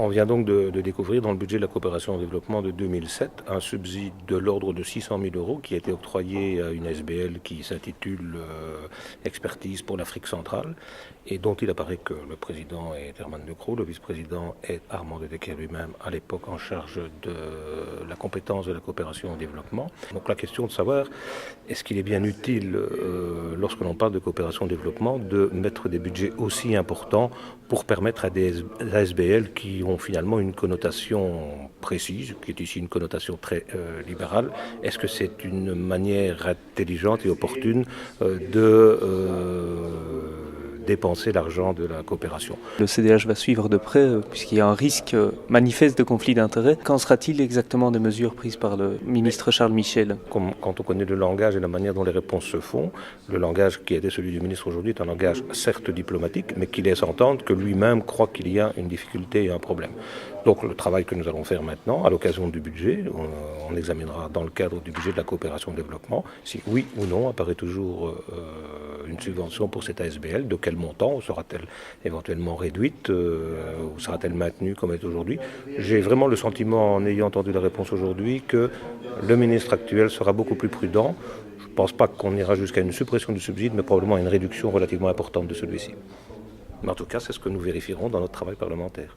On vient donc de découvrir dans le budget de la coopération au développement de 2007 un subside de l'ordre de 600 000 euros qui a été octroyé à une SBL qui s'intitule Expertise pour l'Afrique centrale et dont il apparaît que le président est Herman De Croo, le vice-président est Armand De Decker lui-même, à l'époque en charge de la compétence de la coopération au développement. Donc la question de savoir est-ce qu'il est bien utile, lorsque l'on parle de coopération au développement, de mettre des budgets aussi importants pour permettre à des ASBL qui ont finalement une connotation précise, qui est ici une connotation très libérale. Est-ce que c'est une manière intelligente et opportune de dépenser l'argent de la coopération? Le CDH va suivre de près puisqu'il y a un risque manifeste de conflit d'intérêts. Qu'en sera-t-il exactement des mesures prises par le ministre Charles Michel? Quand on connaît le langage et la manière dont les réponses se font, le langage qui était celui du ministre aujourd'hui est un langage certes diplomatique, mais qui laisse entendre que lui-même croit qu'il y a une difficulté et un problème. Donc le travail que nous allons faire maintenant, à l'occasion du budget, on examinera dans le cadre du budget de la coopération au développement, si oui ou non apparaît toujours une subvention pour cette ASBL, de quel montant, ou sera-t-elle éventuellement réduite, ou sera-t-elle maintenue comme elle est aujourd'hui. J'ai vraiment le sentiment, en ayant entendu la réponse aujourd'hui, que le ministre actuel sera beaucoup plus prudent. Je ne pense pas qu'on ira jusqu'à une suppression du subside, mais probablement à une réduction relativement importante de celui-ci. Mais en tout cas, c'est ce que nous vérifierons dans notre travail parlementaire.